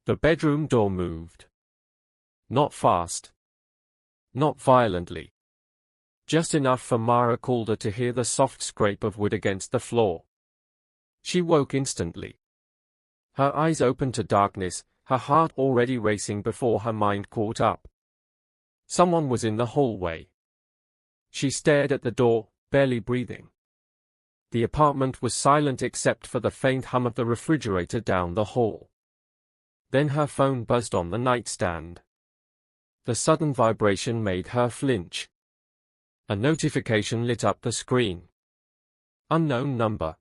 The bedroom door moved. Not fast. Not violently. Just enough for Mara Calder to hear the soft scrape of wood against the floor. She woke instantly. Her eyes opened to darkness, her heart already racing before her mind caught up. Someone was in the hallway. She stared at the door, barely breathing. The apartment was silent except for the faint hum of the refrigerator down the hall. Then her phone buzzed on the nightstand. The sudden vibration made her flinch. A notification lit up the screen. Unknown number.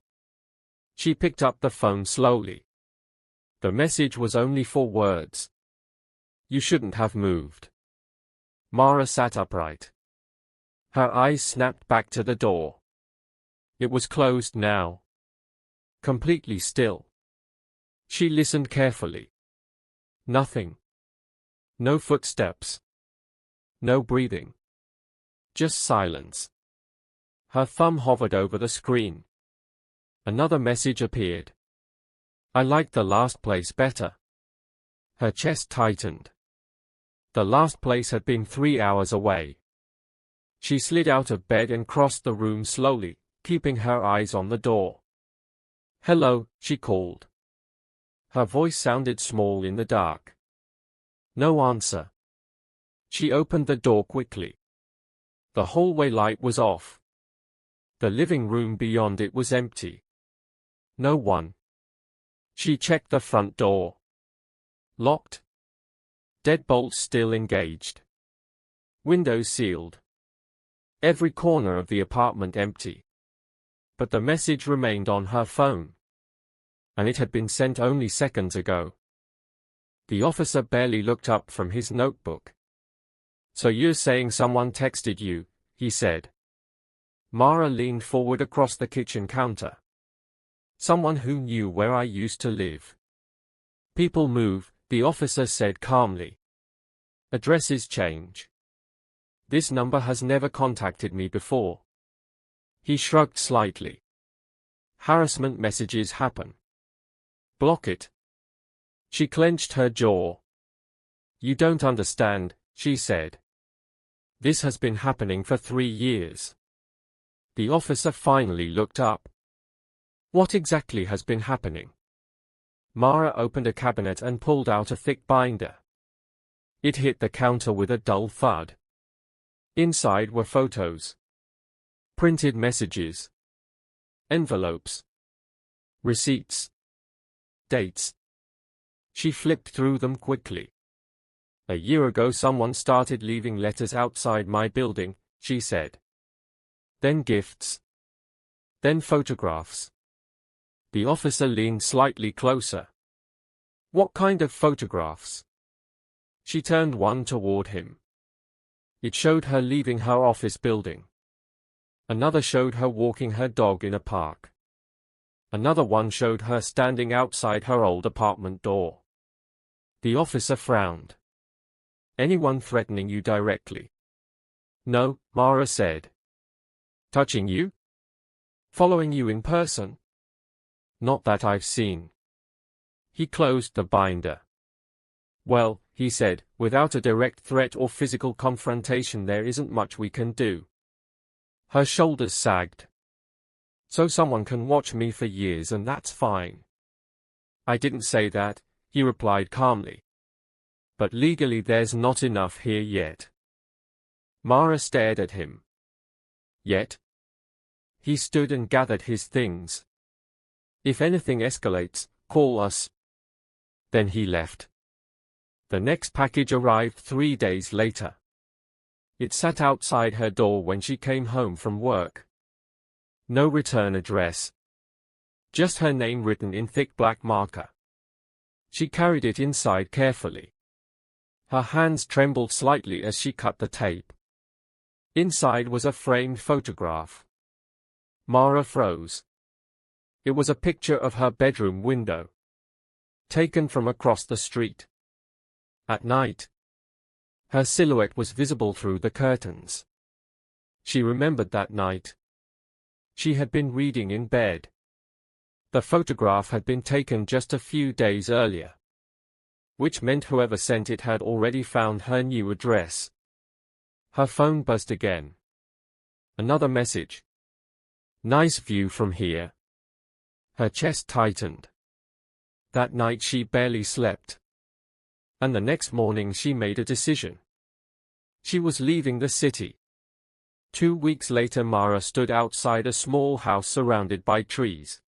She picked up the phone slowly. The message was only 4 words. You shouldn't have moved. Mara sat upright. Her eyes snapped back to the door. It was closed now. Completely still. She listened carefully. Nothing. No footsteps. No breathing. Just silence. Her thumb hovered over the screen. Another message appeared. I liked the last place better. Her chest tightened. The last place had been 3 hours away. She slid out of bed and crossed the room slowly, keeping her eyes on the door. Hello, she called. Her voice sounded small in the dark. No answer. She opened the door quickly. The hallway light was off. The living room beyond it was empty. No one. She checked the front door. Locked. Deadbolts still engaged. Windows sealed. Every corner of the apartment empty. But the message remained on her phone. And it had been sent only seconds ago. The officer barely looked up from his notebook. So you're saying someone texted you, he said. Mara leaned forward across the kitchen counter. Someone who knew where I used to live. People move, the officer said calmly. Addresses change. This number has never contacted me before. He shrugged slightly. Harassment messages happen. Block it. She clenched her jaw. You don't understand, she said. This has been happening for 3 years. The officer finally looked up. What exactly has been happening? Mara opened a cabinet and pulled out a thick binder. It hit the counter with a dull thud. Inside were photos. Printed messages. Envelopes. Receipts. Dates. She flipped through them quickly. A year ago someone started leaving letters outside my building, she said. Then gifts. Then photographs. The officer leaned slightly closer. What kind of photographs? She turned one toward him. It showed her leaving her office building. Another showed her walking her dog in a park. Another one showed her standing outside her old apartment door. The officer frowned. Anyone threatening you directly? No, Mara said. Touching you? Following you in person? Not that I've seen. He closed the binder. Well, he said, without a direct threat or physical confrontation there isn't much we can do. Her shoulders sagged. So someone can watch me for years and that's fine. I didn't say that, he replied calmly. But legally there's not enough here yet. Mara stared at him. Yet? He stood and gathered his things. If anything escalates, call us. Then he left. The next package arrived 3 days later. It sat outside her door when she came home from work. No return address. Just her name written in thick black marker. She carried it inside carefully. Her hands trembled slightly as she cut the tape. Inside was a framed photograph. Mara froze. It was a picture of her bedroom window. Taken from across the street. At night. Her silhouette was visible through the curtains. She remembered that night. She had been reading in bed. The photograph had been taken just a few days earlier. which meant whoever sent it had already found her new address. Her phone buzzed again. Another message. Nice view from here. Her chest tightened. That night she barely slept. And the next morning she made a decision. She was leaving the city. 2 weeks later Mara stood outside a small house surrounded by trees.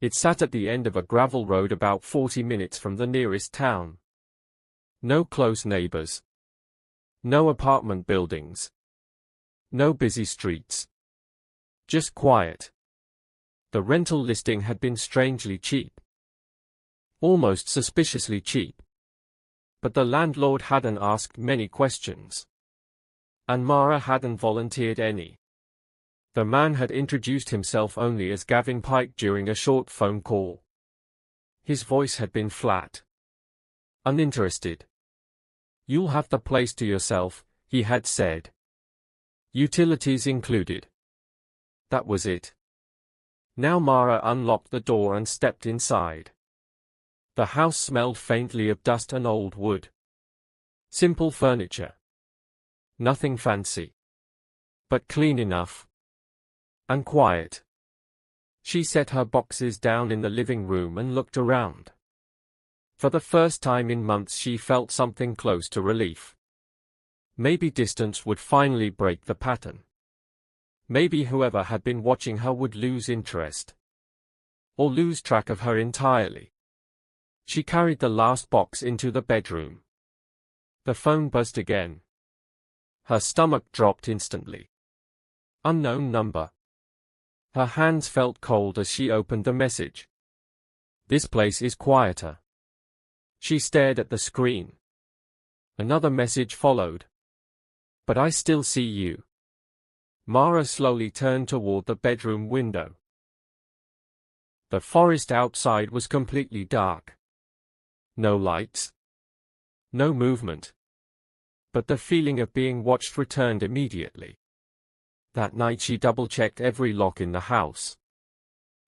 It sat at the end of a gravel road about 40 minutes from the nearest town. No close neighbors. No apartment buildings. No busy streets. Just quiet. The rental listing had been strangely cheap. Almost suspiciously cheap. But the landlord hadn't asked many questions. And Mara hadn't volunteered any. The man had introduced himself only as Gavin Pike during a short phone call. His voice had been flat. Uninterested. You'll have the place to yourself, he had said. Utilities included. That was it. Now Mara unlocked the door and stepped inside. The house smelled faintly of dust and old wood. Simple furniture. Nothing fancy. But clean enough. And quiet. She set her boxes down in the living room and looked around. For the first time in months she felt something close to relief. Maybe distance would finally break the pattern. Maybe whoever had been watching her would lose interest. Or lose track of her entirely. She carried the last box into the bedroom. The phone buzzed again. Her stomach dropped instantly. Unknown number. Her hands felt cold as she opened the message. This place is quieter. She stared at the screen. Another message followed. But I still see you. Mara slowly turned toward the bedroom window. The forest outside was completely dark. No lights. No movement. But the feeling of being watched returned immediately. That night she double-checked every lock in the house.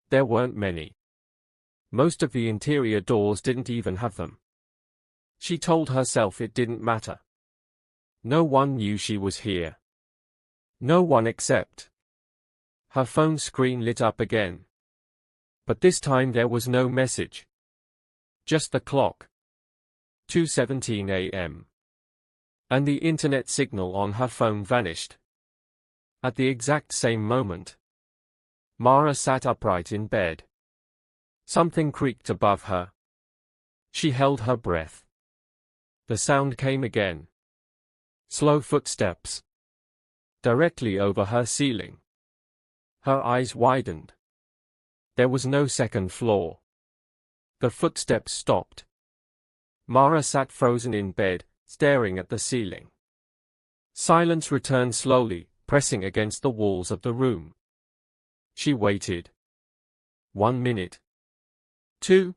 There weren't many. Most of the interior doors didn't even have them. She told herself it didn't matter. No one knew she was here. No one except. Her phone screen lit up again. But this time there was no message. Just the clock. 2:17 a.m. And the internet signal on her phone vanished. At the exact same moment, Mara sat upright in bed. Something creaked above her. She held her breath. The sound came again. Slow footsteps. Directly over her ceiling. Her eyes widened. There was no second floor. The footsteps stopped. Mara sat frozen in bed, staring at the ceiling. Silence returned slowly, pressing against the walls of the room. She waited. 1 minute. 2.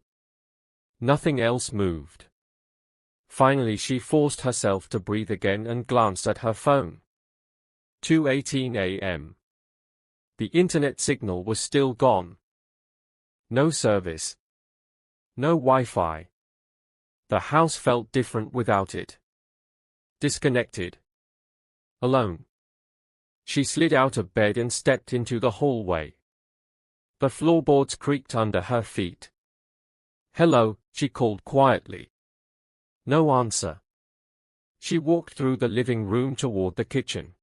Nothing else moved. Finally she forced herself to breathe again and glanced at her phone. 2:18 a.m. The internet signal was still gone. No service. No Wi-Fi. The house felt different without it. Disconnected. Alone. She slid out of bed and stepped into the hallway. The floorboards creaked under her feet. Hello, she called quietly. No answer. She walked through the living room toward the kitchen.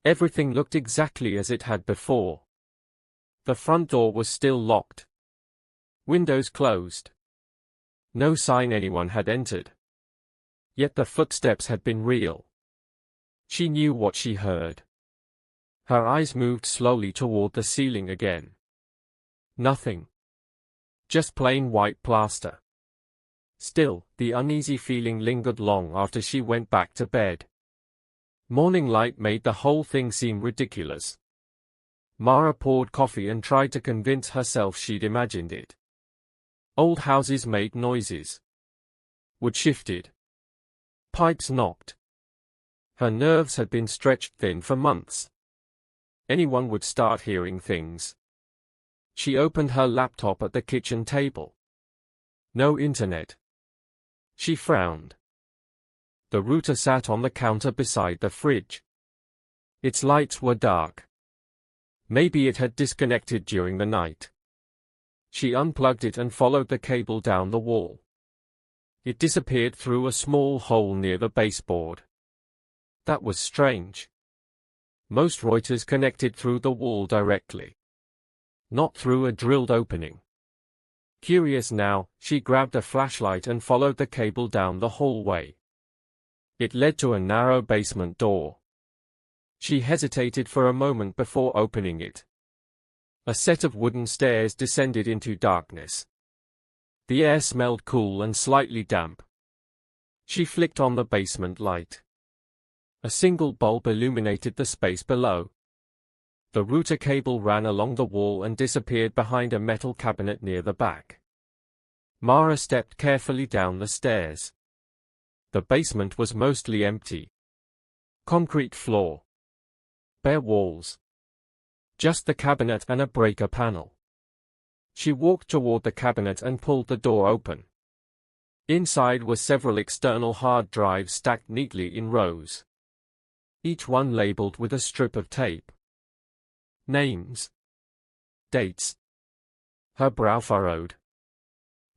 Everything looked exactly as it had before. The front door was still locked. Windows closed. No sign anyone had entered. Yet the footsteps had been real. She knew what she heard. Her eyes moved slowly toward the ceiling again. Nothing. Just plain white plaster. Still, the uneasy feeling lingered long after she went back to bed. Morning light made the whole thing seem ridiculous. Mara poured coffee and tried to convince herself she'd imagined it. Old houses made noises. Wood shifted. Pipes knocked. Her nerves had been stretched thin for months. Anyone would start hearing things. She opened her laptop at the kitchen table. No internet. She frowned. The router sat on the counter beside the fridge. Its lights were dark. Maybe it had disconnected during the night. She unplugged it and followed the cable down the wall. It disappeared through a small hole near the baseboard. That was strange. Most routers connected through the wall directly, not through a drilled opening. Curious now, she grabbed a flashlight and followed the cable down the hallway. It led to a narrow basement door. She hesitated for a moment before opening it. A set of wooden stairs descended into darkness. The air smelled cool and slightly damp. She flicked on the basement light. A single bulb illuminated the space below. The router cable ran along the wall and disappeared behind a metal cabinet near the back. Mara stepped carefully down the stairs. The basement was mostly empty. Concrete floor. Bare walls. Just the cabinet and a breaker panel. She walked toward the cabinet and pulled the door open. Inside were several external hard drives stacked neatly in rows. Each one labeled with a strip of tape. Names. Dates. Her brow furrowed.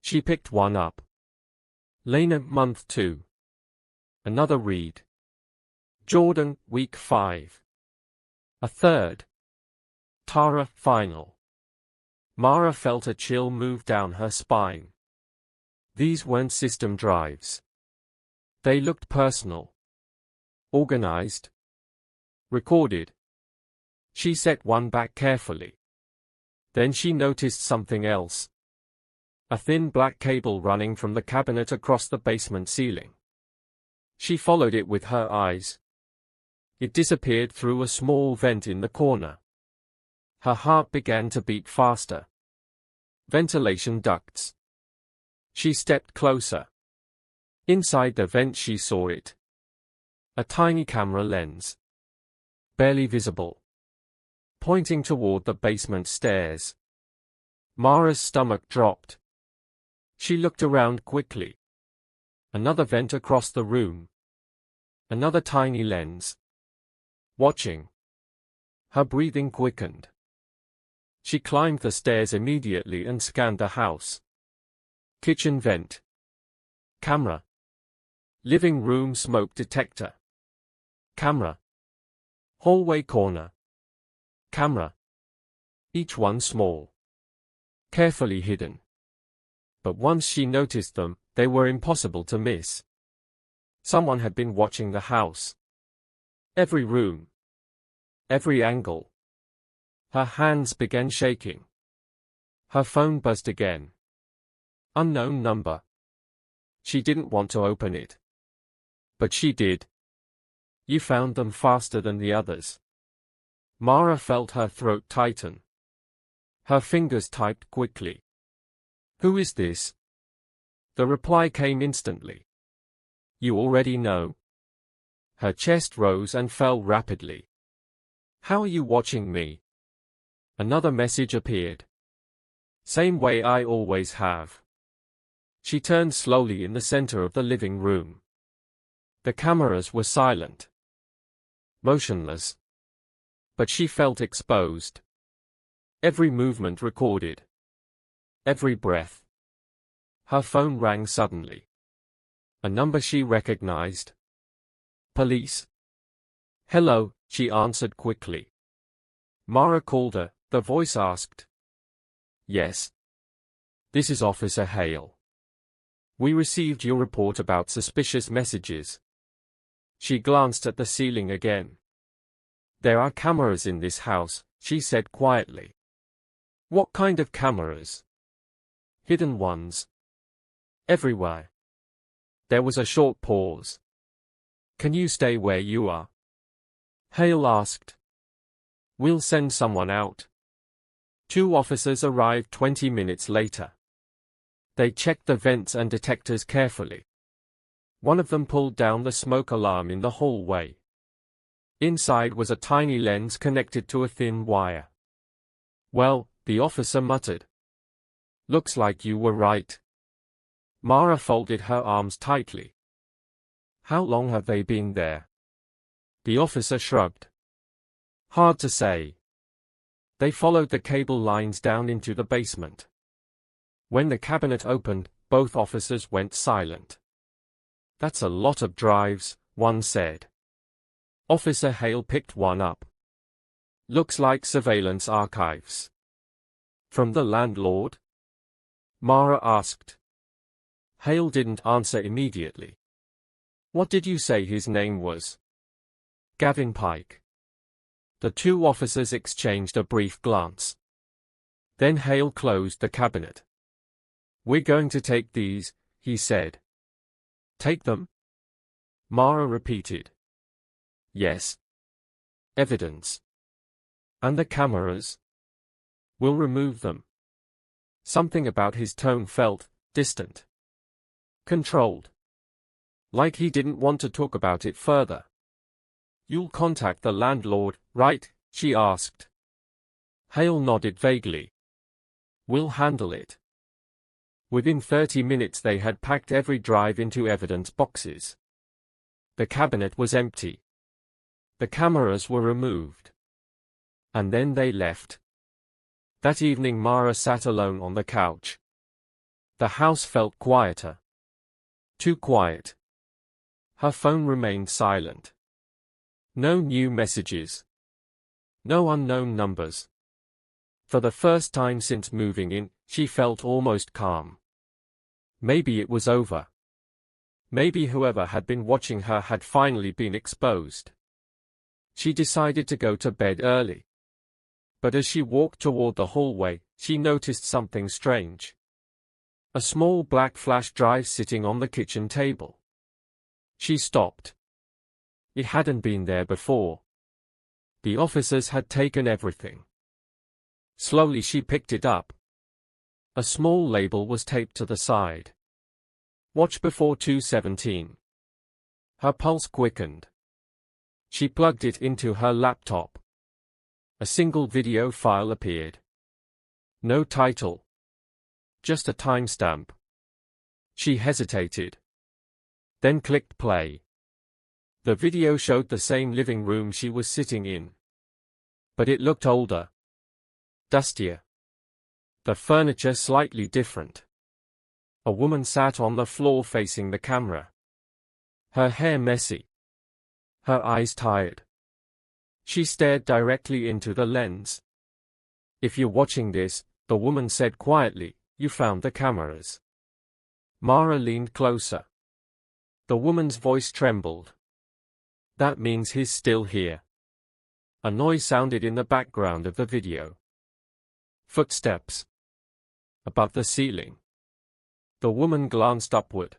She picked one up. Lena, month 2. Another read. Jordan, week 5. A third. Tara, final. Mara felt a chill move down her spine. These weren't system drives. They looked personal. Organized. Recorded. She set one back carefully. Then she noticed something else. A thin black cable running from the cabinet across the basement ceiling. She followed it with her eyes. It disappeared through a small vent in the corner. Her heart began to beat faster. Ventilation ducts. She stepped closer. Inside the vent she saw it. A tiny camera lens. Barely visible. Pointing toward the basement stairs. Mara's stomach dropped. She looked around quickly. Another vent across the room. Another tiny lens. Watching. Her breathing quickened. She climbed the stairs immediately and scanned the house. Kitchen vent. Camera. Living room smoke detector. Camera. Hallway corner. Camera. Each one small. Carefully hidden. But once she noticed them, they were impossible to miss. Someone had been watching the house. Every room. Every angle. Her hands began shaking. Her phone buzzed again. Unknown number. She didn't want to open it. But she did. You found them faster than the others. Mara felt her throat tighten. Her fingers typed quickly. Who is this? The reply came instantly. You already know. Her chest rose and fell rapidly. How are you watching me? Another message appeared. Same way I always have. She turned slowly in the center of the living room. The cameras were silent. Motionless. But she felt exposed. Every movement recorded. Every breath. Her phone rang suddenly. A number she recognized. Police. Hello, she answered quickly. Mara Calder, the voice asked. Yes. This is Officer Hale. We received your report about suspicious messages. She glanced at the ceiling again. There are cameras in this house, she said quietly. What kind of cameras? Hidden ones. Everywhere. There was a short pause. Can you stay where you are? Hale asked. We'll send someone out. 2 officers arrived 20 minutes later. They checked the vents and detectors carefully. One of them pulled down the smoke alarm in the hallway. Inside was a tiny lens connected to a thin wire. Well, the officer muttered. Looks like you were right. Mara folded her arms tightly. How long have they been there? The officer shrugged. Hard to say. They followed the cable lines down into the basement. When the cabinet opened, both officers went silent. That's a lot of drives, one said. Officer Hale picked one up. Looks like surveillance archives. From the landlord? Mara asked. Hale didn't answer immediately. What did you say his name was? Gavin Pike. The two officers exchanged a brief glance. Then Hale closed the cabinet. We're going to take these, he said. Take them? Mara repeated. Yes. Evidence. And the cameras? We'll remove them. Something about his tone felt distant. Controlled. Like he didn't want to talk about it further. You'll contact the landlord, right? She asked. Hale nodded vaguely. We'll handle it. Within 30 minutes they had packed every drive into evidence boxes. The cabinet was empty. The cameras were removed. And then they left. That evening Mara sat alone on the couch. The house felt quieter. Too quiet. Her phone remained silent. No new messages. No unknown numbers. For the first time since moving in, she felt almost calm. Maybe it was over. Maybe whoever had been watching her had finally been exposed. She decided to go to bed early. But as she walked toward the hallway, she noticed something strange. A small black flash drive sitting on the kitchen table. She stopped. It hadn't been there before. The officers had taken everything. Slowly she picked it up. A small label was taped to the side. Watch before 2:17. Her pulse quickened. She plugged it into her laptop. A single video file appeared. No title. Just a timestamp. She hesitated. Then clicked play. The video showed the same living room she was sitting in. But it looked older. Dustier. The furniture slightly different. A woman sat on the floor facing the camera. Her hair messy. Her eyes tired. She stared directly into the lens. If you're watching this, the woman said quietly, you found the cameras. Mara leaned closer. The woman's voice trembled. That means he's still here. A noise sounded in the background of the video. Footsteps. Above the ceiling. The woman glanced upward.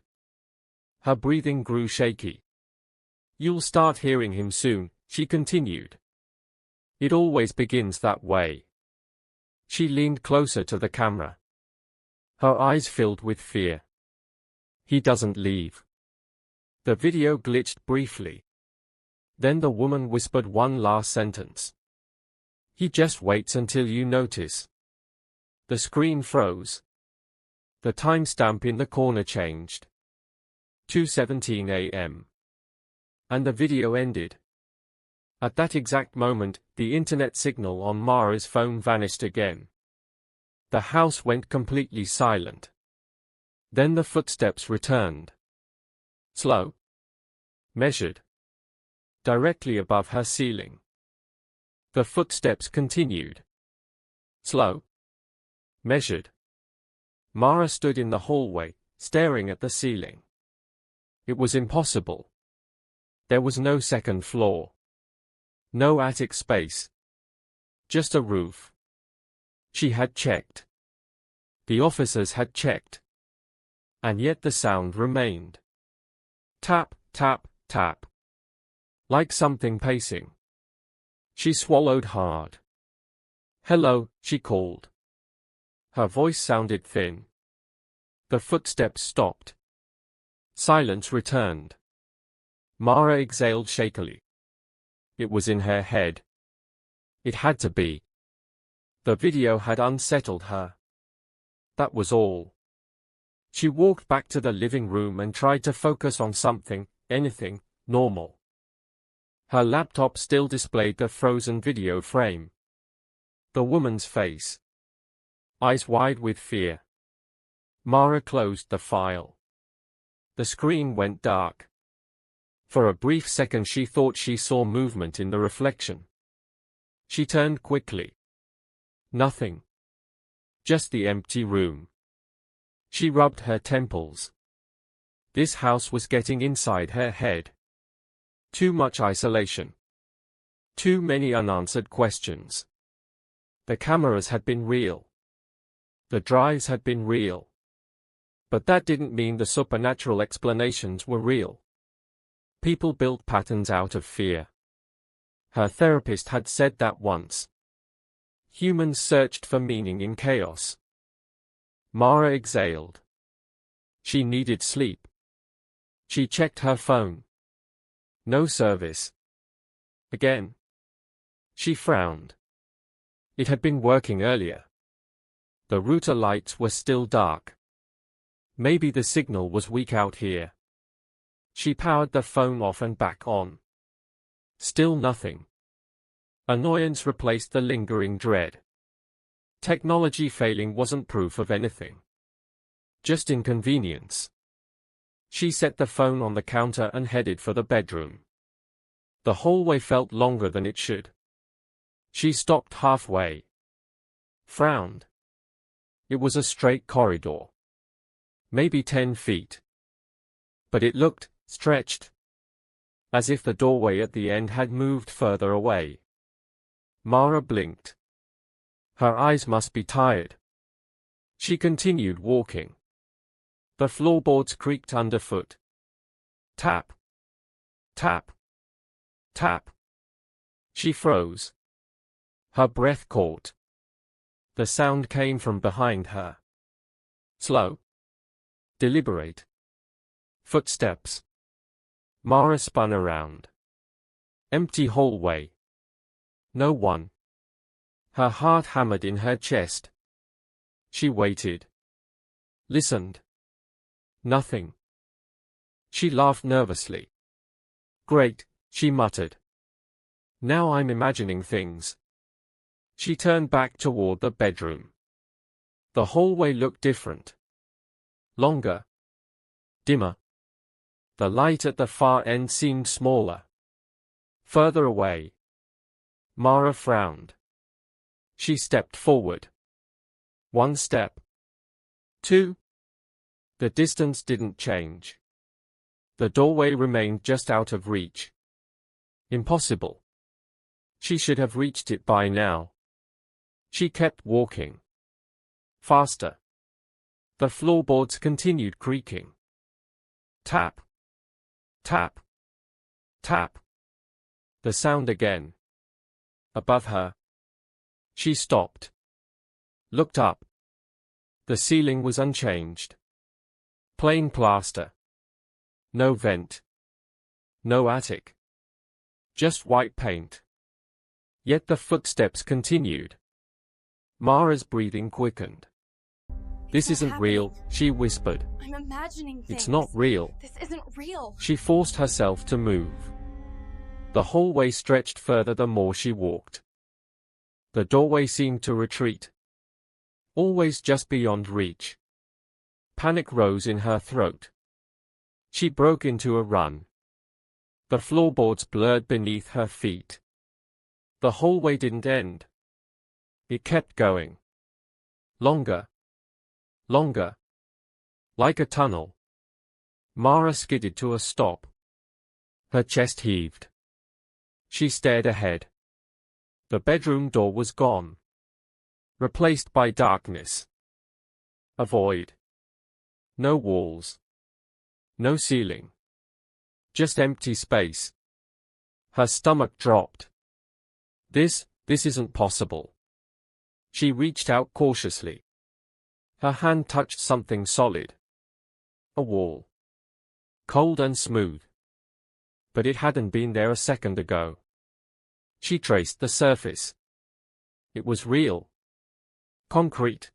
Her breathing grew shaky. You'll start hearing him soon, she continued. It always begins that way. She leaned closer to the camera. Her eyes filled with fear. He doesn't leave. The video glitched briefly. Then the woman whispered one last sentence. He just waits until you notice. The screen froze. The timestamp in the corner changed. 2:17 a.m. And the video ended. At that exact moment, the internet signal on Mara's phone vanished again. The house went completely silent. Then the footsteps returned. Slow. Measured. Directly above her ceiling. The footsteps continued. Slow. Measured. Mara stood in the hallway, staring at the ceiling. It was impossible. There was no second floor. No attic space. Just a roof. She had checked. The officers had checked. And yet the sound remained. Tap, tap, tap. Like something pacing. She swallowed hard. Hello, she called. Her voice sounded thin. The footsteps stopped. Silence returned. Mara exhaled shakily. It was in her head. It had to be. The video had unsettled her. That was all. She walked back to the living room and tried to focus on something, anything, normal. Her laptop still displayed the frozen video frame. The woman's face. Eyes wide with fear. Mara closed the file. The screen went dark. For a brief second she thought she saw movement in the reflection. She turned quickly. Nothing. Just the empty room. She rubbed her temples. This house was getting inside her head. Too much isolation. Too many unanswered questions. The cameras had been real. The drives had been real. But that didn't mean the supernatural explanations were real. People built patterns out of fear. Her therapist had said that once. Humans searched for meaning in chaos. Mara exhaled. She needed sleep. She checked her phone. No service. Again. She frowned. It had been working earlier. The router lights were still dark. Maybe the signal was weak out here. She powered the phone off and back on. Still nothing. Annoyance replaced the lingering dread. Technology failing wasn't proof of anything. Just inconvenience. She set the phone on the counter and headed for the bedroom. The hallway felt longer than it should. She stopped halfway. Frowned. It was a straight corridor. Maybe 10 feet. But it looked stretched. As if the doorway at the end had moved further away. Mara blinked. Her eyes must be tired. She continued walking. The floorboards creaked underfoot. Tap. Tap. Tap. She froze. Her breath caught. The sound came from behind her. Slow. Deliberate. Footsteps. Mara spun around. Empty hallway. No one. Her heart hammered in her chest. She waited. Listened. Nothing. She laughed nervously. Great, she muttered. Now I'm imagining things. She turned back toward the bedroom. The hallway looked different. Longer. Dimmer. The light at the far end seemed smaller. Further away. Mara frowned. She stepped forward. 1 step. 2. The distance didn't change. The doorway remained just out of reach. Impossible. She should have reached it by now. She kept walking. Faster. The floorboards continued creaking. Tap. Tap. Tap. The sound again. Above her. She stopped. Looked up. The ceiling was unchanged. Plain plaster. No vent. No attic. Just white paint. Yet the footsteps continued. Mara's breathing quickened. This isn't real, she whispered. I'm imagining things. It's not real. This isn't real. She forced herself to move. The hallway stretched further the more she walked. The doorway seemed to retreat. Always just beyond reach. Panic rose in her throat. She broke into a run. The floorboards blurred beneath her feet. The hallway didn't end. It kept going. Longer. Longer. Like a tunnel. Mara skidded to a stop. Her chest heaved. She stared ahead. The bedroom door was gone. Replaced by darkness. A void. No walls. No ceiling. Just empty space. Her stomach dropped. This isn't possible. She reached out cautiously. Her hand touched something solid. A wall. Cold and smooth. But it hadn't been there a second ago. She traced the surface. It was real. Concrete.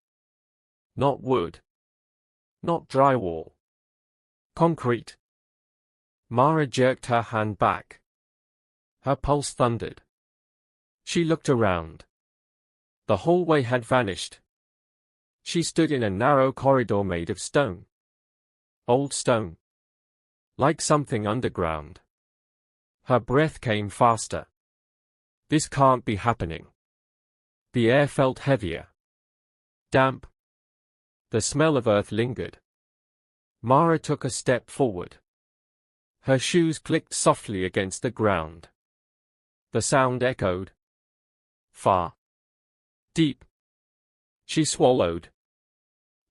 Not wood. Not drywall. Concrete. Mara jerked her hand back. Her pulse thundered. She looked around. The hallway had vanished. She stood in a narrow corridor made of stone. Old stone. Like something underground. Her breath came faster. This can't be happening. The air felt heavier. Damp. The smell of earth lingered. Mara took a step forward. Her shoes clicked softly against the ground. The sound echoed. Far. Deep. She swallowed.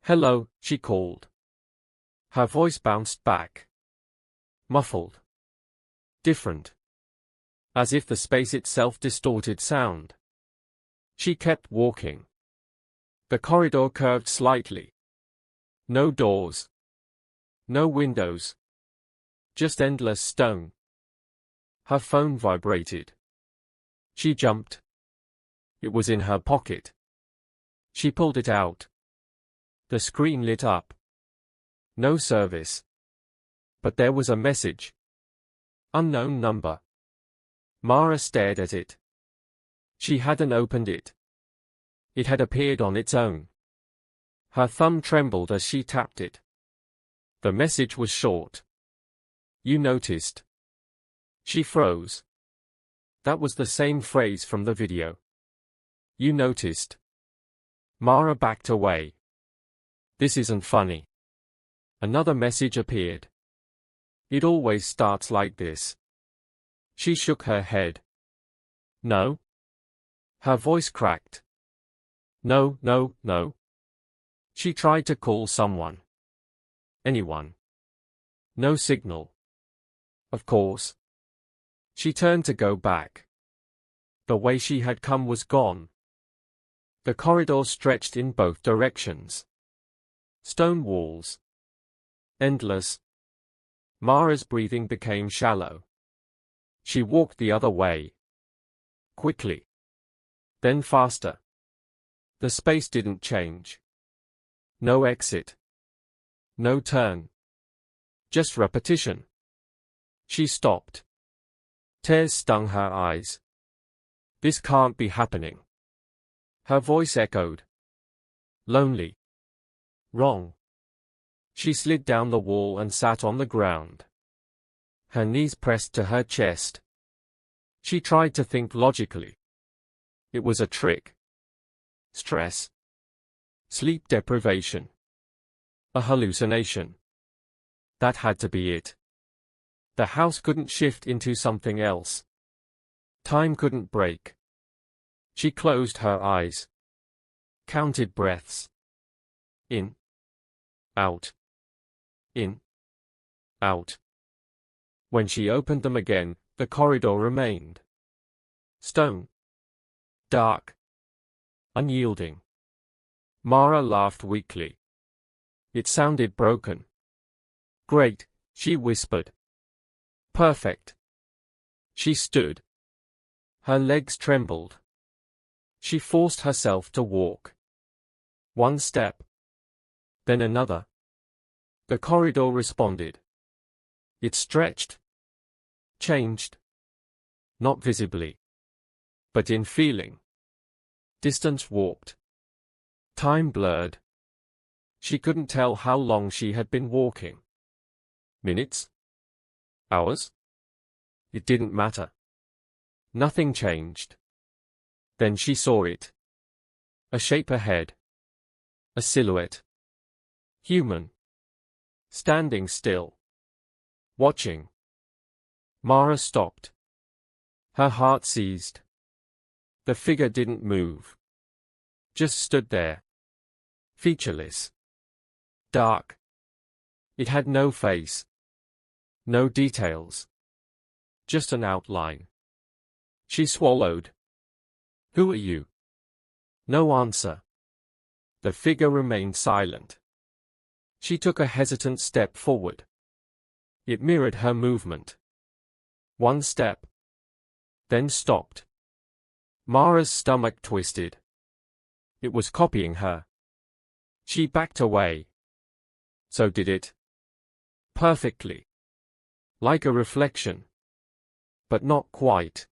Hello, she called. Her voice bounced back. Muffled. Different. As if the space itself distorted sound. She kept walking. The corridor curved slightly. No doors. No windows. Just endless stone. Her phone vibrated. She jumped. It was in her pocket. She pulled it out. The screen lit up. No service. But there was a message. Unknown number. Mara stared at it. She hadn't opened it. It had appeared on its own. Her thumb trembled as she tapped it. The message was short. You noticed. She froze. That was the same phrase from the video. You noticed. Mara backed away. This isn't funny. Another message appeared. It always starts like this. She shook her head. No. Her voice cracked. No, no, no. She tried to call someone. Anyone. No signal. Of course. She turned to go back. The way she had come was gone. The corridor stretched in both directions. Stone walls. Endless. Mara's breathing became shallow. She walked the other way. Quickly. Then faster. The space didn't change. No exit. No turn. Just repetition. She stopped. Tears stung her eyes. This can't be happening. Her voice echoed. Lonely. Wrong. She slid down the wall and sat on the ground. Her knees pressed to her chest. She tried to think logically. It was a trick. Stress. Sleep deprivation. A hallucination. That had to be it. The house couldn't shift into something else. Time couldn't break. She closed her eyes. Counted breaths. In. Out. In. Out. When she opened them again, the corridor remained. Stone. Dark. Unyielding. Mara laughed weakly. It sounded broken. Great, she whispered. Perfect. She stood. Her legs trembled. She forced herself to walk. One step. Then another. The corridor responded. It stretched. Changed. Not visibly. But in feeling. Distance warped. Time blurred. She couldn't tell how long she had been walking. Minutes? Hours? It didn't matter. Nothing changed. Then she saw it. A shape ahead. A silhouette. Human. Standing still. Watching. Mara stopped. Her heart seized. The figure didn't move. Just stood there. Featureless. Dark. It had no face. No details. Just an outline. She swallowed. Who are you? No answer. The figure remained silent. She took a hesitant step forward. It mirrored her movement. One step. Then stopped. Mara's stomach twisted. It was copying her. She backed away. So did it. Perfectly. Like a reflection. But not quite.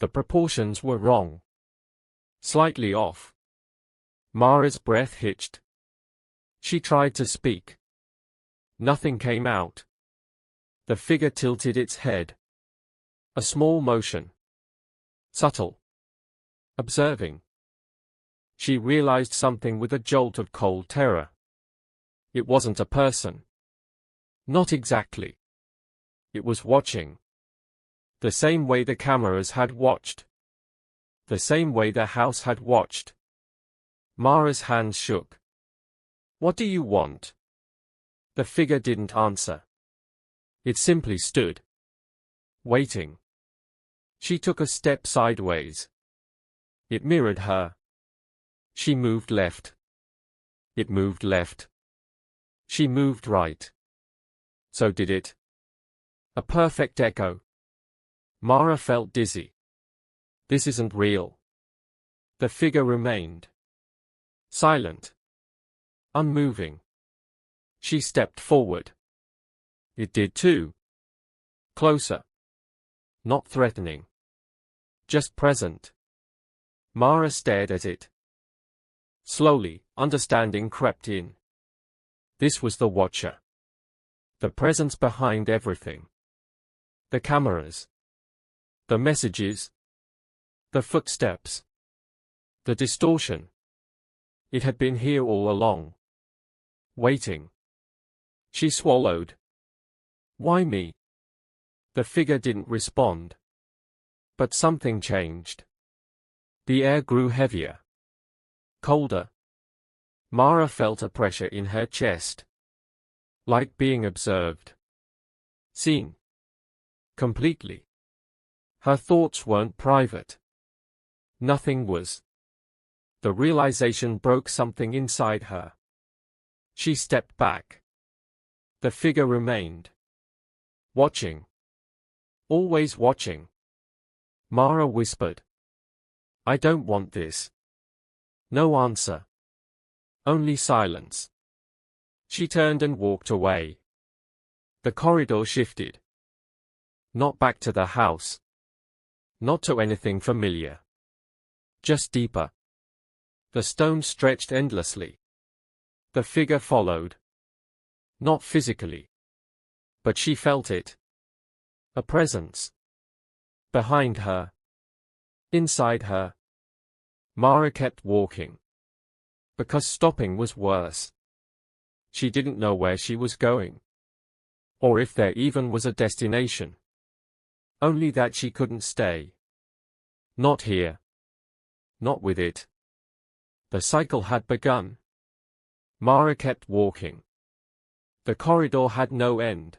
The proportions were wrong. Slightly off. Mara's breath hitched. She tried to speak. Nothing came out. The figure tilted its head. A small motion. Subtle. Observing. She realized something with a jolt of cold terror. It wasn't a person. Not exactly. It was watching. The same way the cameras had watched. The same way the house had watched. Mara's hands shook. What do you want? The figure didn't answer. It simply stood. Waiting. She took a step sideways. It mirrored her. She moved left. It moved left. She moved right. So did it. A perfect echo. Mara felt dizzy. This isn't real. The figure remained. Silent. Unmoving. She stepped forward. It did too. Closer. Not threatening. Just present. Mara stared at it. Slowly, understanding crept in. This was the watcher. The presence behind everything. The cameras. The messages. The footsteps. The distortion. It had been here all along. Waiting. She swallowed. Why me? The figure didn't respond. But something changed. The air grew heavier. Colder. Mara felt a pressure in her chest. Like being observed. Seen. Completely. Her thoughts weren't private. Nothing was. The realization broke something inside her. She stepped back. The figure remained. Watching. Always watching. Mara whispered. I don't want this. No answer. Only silence. She turned and walked away. The corridor shifted. Not back to the house. Not to anything familiar. Just deeper. The stone stretched endlessly. The figure followed. Not physically. But she felt it. A presence. Behind her. Inside her. Mara kept walking. Because stopping was worse. She didn't know where she was going. Or if there even was a destination. Only that she couldn't stay. Not here. Not with it. The cycle had begun. Mara kept walking. The corridor had no end.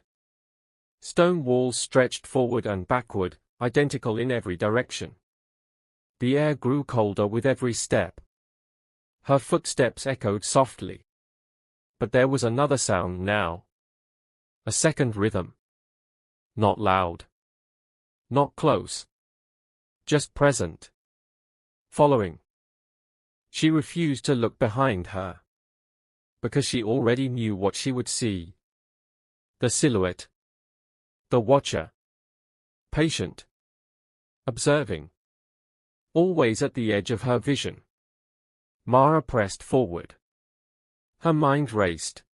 Stone walls stretched forward and backward, identical in every direction. The air grew colder with every step. Her footsteps echoed softly. But there was another sound now. A second rhythm. Not loud. Not close. Just present. Following. She refused to look behind her. Because she already knew what she would see. The silhouette. The watcher. Patient. Observing. Always at the edge of her vision. Mara pressed forward. Her mind raced.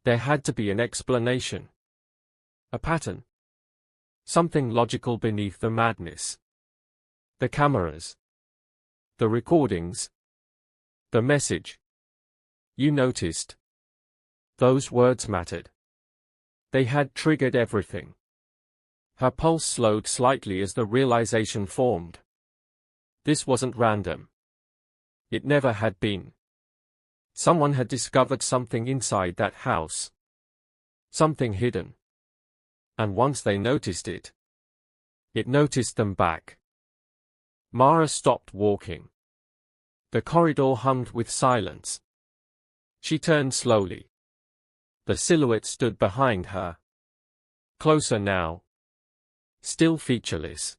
There had to be an explanation. A pattern. Something logical beneath the madness. The cameras. The recordings. The message. You noticed. Those words mattered. They had triggered everything. Her pulse slowed slightly as the realization formed. This wasn't random. It never had been. Someone had discovered something inside that house. Something hidden. And once they noticed it, it noticed them back. Mara stopped walking. The corridor hummed with silence. She turned slowly. The silhouette stood behind her. Closer now. Still featureless.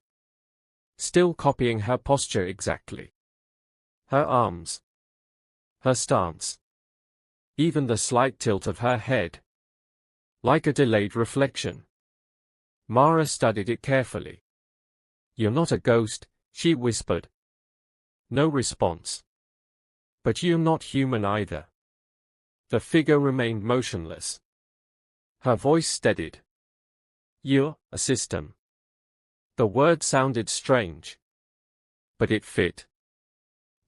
Still copying her posture exactly. Her arms. Her stance. Even the slight tilt of her head. Like a delayed reflection. Mara studied it carefully. "You're not a ghost," she whispered. No response. "But you're not human either." The figure remained motionless. Her voice steadied. "You're a system." The word sounded strange. But it fit.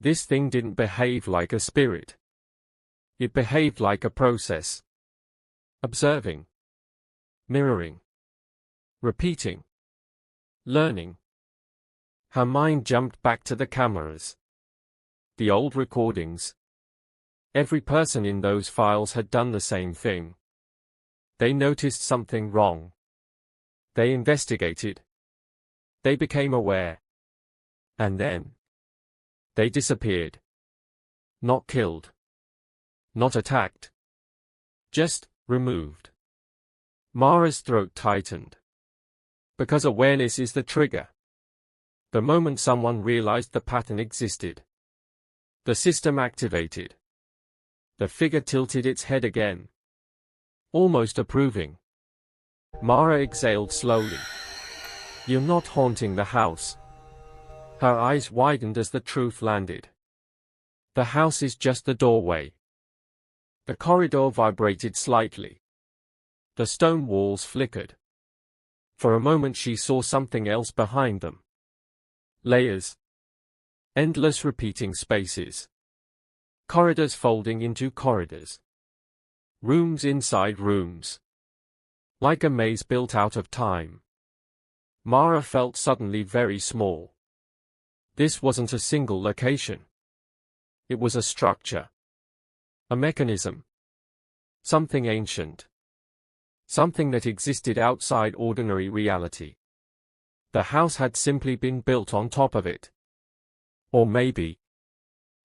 This thing didn't behave like a spirit. It behaved like a process. Observing. Mirroring. Repeating. Learning. Her mind jumped back to the cameras. The old recordings. Every person in those files had done the same thing. They noticed something wrong. They investigated. They became aware. And then they disappeared. Not killed. Not attacked. Just removed. Mara's throat tightened. Because awareness is the trigger. The moment someone realized the pattern existed, the system activated. The figure tilted its head again. Almost approving. Mara exhaled slowly. "You're not haunting the house." Her eyes widened as the truth landed. The house is just the doorway. The corridor vibrated slightly. The stone walls flickered. For a moment she saw something else behind them. Layers. Endless repeating spaces. Corridors folding into corridors. Rooms inside rooms. Like a maze built out of time. Mara felt suddenly very small. This wasn't a single location. It was a structure. A mechanism. Something ancient. Something that existed outside ordinary reality. The house had simply been built on top of it. Or maybe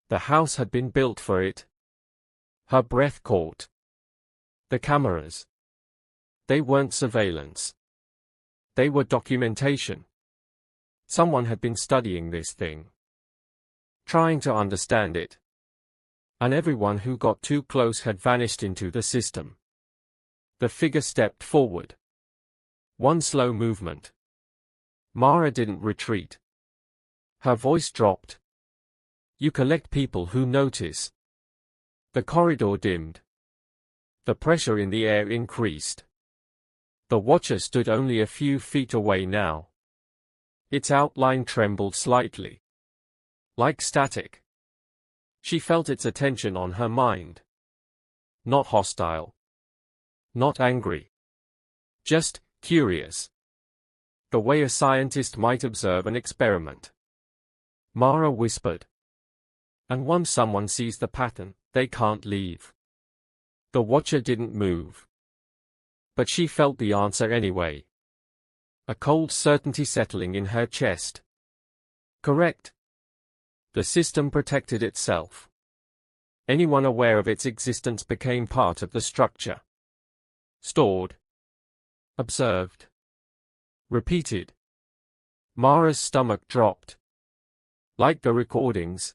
the house had been built for it. Her breath caught. The cameras. They weren't surveillance. They were documentation. Someone had been studying this thing. Trying to understand it. And everyone who got too close had vanished into the system. The figure stepped forward. One slow movement. Mara didn't retreat. Her voice dropped. "You collect people who notice." The corridor dimmed. The pressure in the air increased. The watcher stood only a few feet away now. Its outline trembled slightly. Like static. She felt its attention on her mind. Not hostile. Not angry. Just curious. The way a scientist might observe an experiment. Mara whispered. "And once someone sees the pattern, they can't leave." The watcher didn't move. But she felt the answer anyway. A cold certainty settling in her chest. Correct. The system protected itself. Anyone aware of its existence became part of the structure. Stored. Observed. Repeated. Mara's stomach dropped. Like the recordings.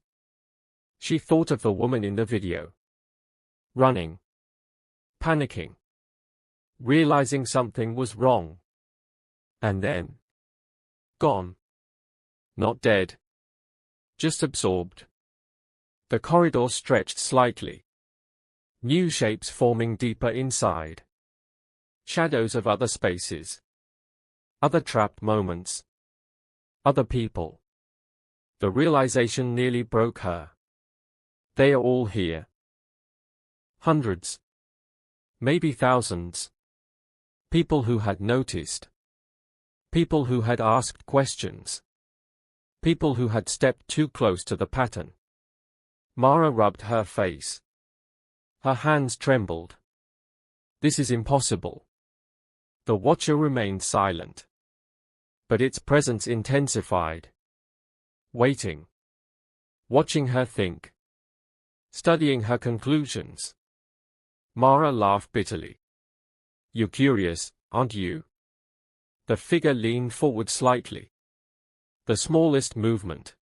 She thought of the woman in the video. Running. Panicking. Realizing something was wrong. And then. Gone. Not dead. Just absorbed. The corridor stretched slightly. New shapes forming deeper inside. Shadows of other spaces. Other trapped moments. Other people. The realization nearly broke her. They are all here. Hundreds. Maybe thousands. People who had noticed. People who had asked questions. People who had stepped too close to the pattern. Mara rubbed her face. Her hands trembled. This is impossible. The watcher remained silent. But its presence intensified. Waiting. Watching her think. Studying her conclusions. Mara laughed bitterly. "You're curious, aren't you?" The figure leaned forward slightly. The smallest movement.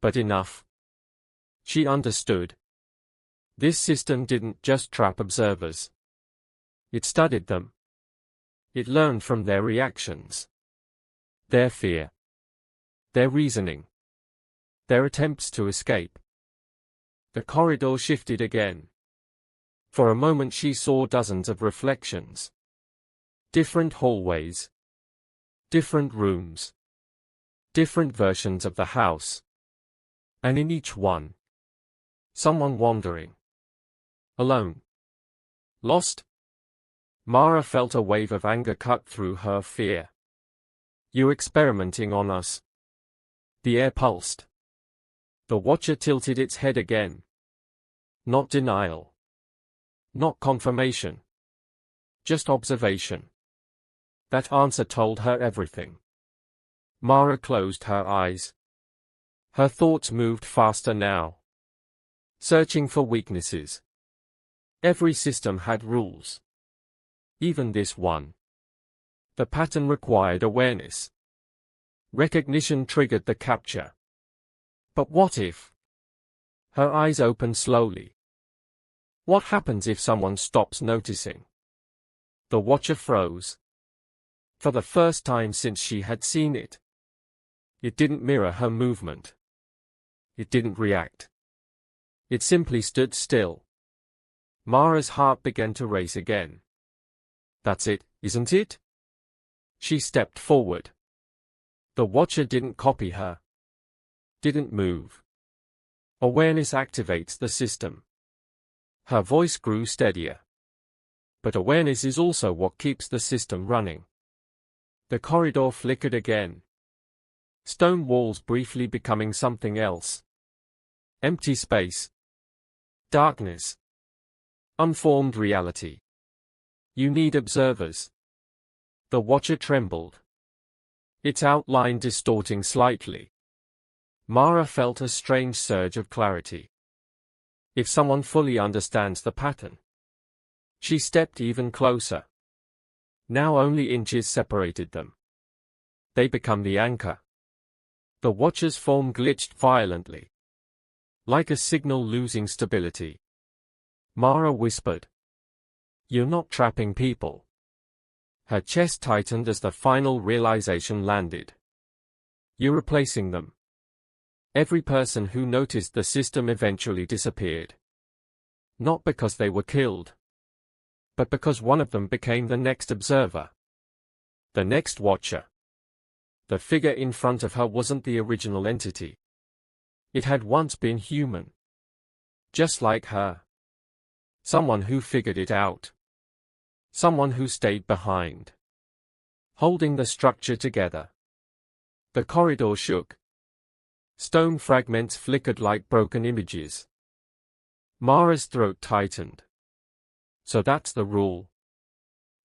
But enough. She understood. This system didn't just trap observers. It studied them. It learned from their reactions, their fear, their reasoning, their attempts to escape. The corridor shifted again. For a moment she saw dozens of reflections. Different hallways. Different rooms. Different versions of the house. And in each one, someone wandering. Alone. Lost. Mara felt a wave of anger cut through her fear. You experimenting on us? The air pulsed. The Watcher tilted its head again. Not denial. Not confirmation. Just observation. That answer told her everything. Mara closed her eyes. Her thoughts moved faster now. Searching for weaknesses. Every system had rules. Even this one. The pattern required awareness. Recognition triggered the capture. But what if? Her eyes opened slowly. What happens if someone stops noticing? The Watcher froze. For the first time since she had seen it. It didn't mirror her movement. It didn't react. It simply stood still. Mara's heart began to race again. That's it, isn't it? She stepped forward. The Watcher didn't copy her. Didn't move. Awareness activates the system. Her voice grew steadier. But awareness is also what keeps the system running. The corridor flickered again. Stone walls briefly becoming something else. Empty space. Darkness. Unformed reality. You need observers. The Watcher trembled. Its outline distorting slightly. Mara felt a strange surge of clarity. If someone fully understands the pattern. She stepped even closer. Now only inches separated them. They become the anchor. The Watcher's form glitched violently. Like a signal losing stability. Mara whispered. You're not trapping people. Her chest tightened as the final realization landed. You're replacing them. Every person who noticed the system eventually disappeared. Not because they were killed. But because one of them became the next observer. The next Watcher. The figure in front of her wasn't the original entity. It had once been human. Just like her. Someone who figured it out. Someone who stayed behind. Holding the structure together. The corridor shook. Stone fragments flickered like broken images. Mara's throat tightened. So that's the rule.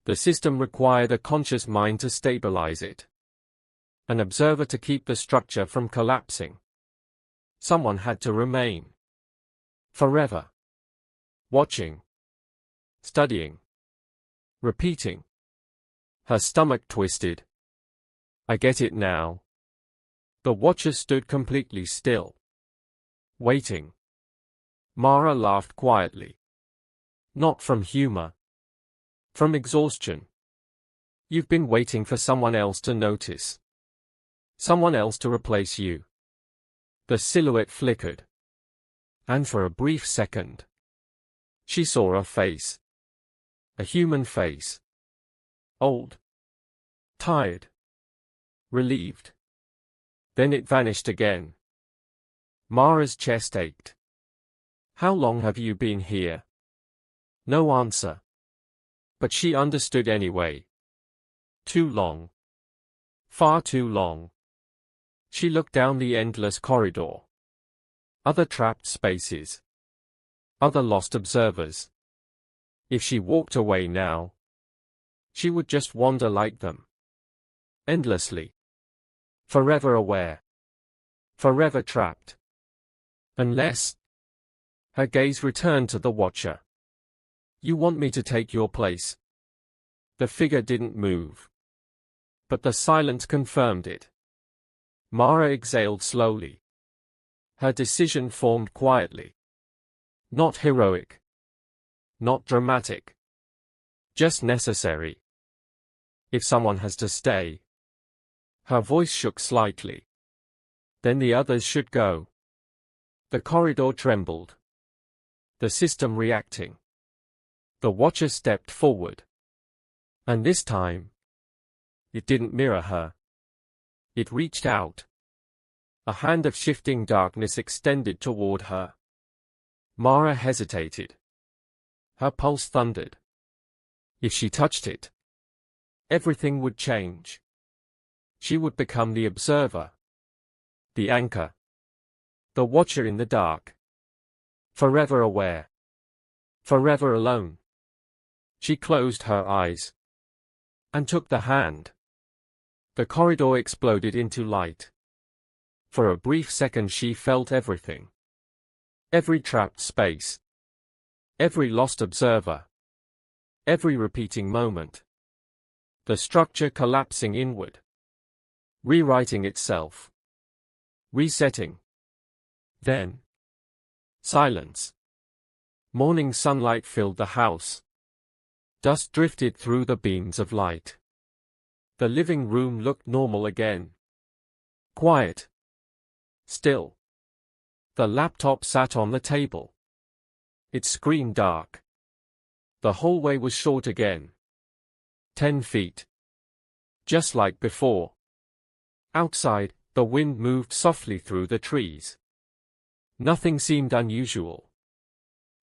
The system required a conscious mind to stabilize it. An observer to keep the structure from collapsing. Someone had to remain. Forever. Watching. Studying. Repeating. Her stomach twisted. I get it now. The Watcher stood completely still. Waiting. Mara laughed quietly. Not from humor. From exhaustion. You've been waiting for someone else to notice. Someone else to replace you. The silhouette flickered. And for a brief second, she saw a face. A human face. Old. Tired. Relieved. Then it vanished again. Mara's chest ached. How long have you been here? No answer. But she understood anyway. Too long. Far too long. She looked down the endless corridor. Other trapped spaces. Other lost observers. If she walked away now, she would just wander like them. Endlessly. Forever aware. Forever trapped. Unless. Her gaze returned to the Watcher. You want me to take your place? The figure didn't move. But the silence confirmed it. Mara exhaled slowly. Her decision formed quietly. Not heroic. Not dramatic. Just necessary. If someone has to stay. Her voice shook slightly. Then the others should go. The corridor trembled. The system reacting. The watcher stepped forward. And this time, it didn't mirror her. It reached out. A hand of shifting darkness extended toward her. Mara hesitated. Her pulse thundered. If she touched it, everything would change. She would become the observer. The anchor. The watcher in the dark. Forever aware. Forever alone. She closed her eyes. And took the hand. The corridor exploded into light. For a brief second she felt everything. Every trapped space. Every lost observer. Every repeating moment. The structure collapsing inward. Rewriting itself. Resetting. Then. Silence. Morning sunlight filled the house. Dust drifted through the beams of light. The living room looked normal again. Quiet. Still. The laptop sat on the table. Its screen dark. The hallway was short again. 10 feet. Just like before. Outside, the wind moved softly through the trees. Nothing seemed unusual.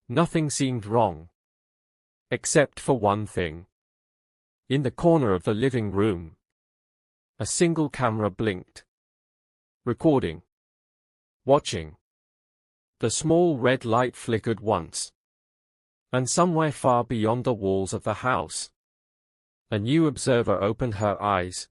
Nothing seemed wrong. Except for one thing. In the corner of the living room, a single camera blinked. Recording. Watching. The small red light flickered once. And somewhere far beyond the walls of the house, a new observer opened her eyes.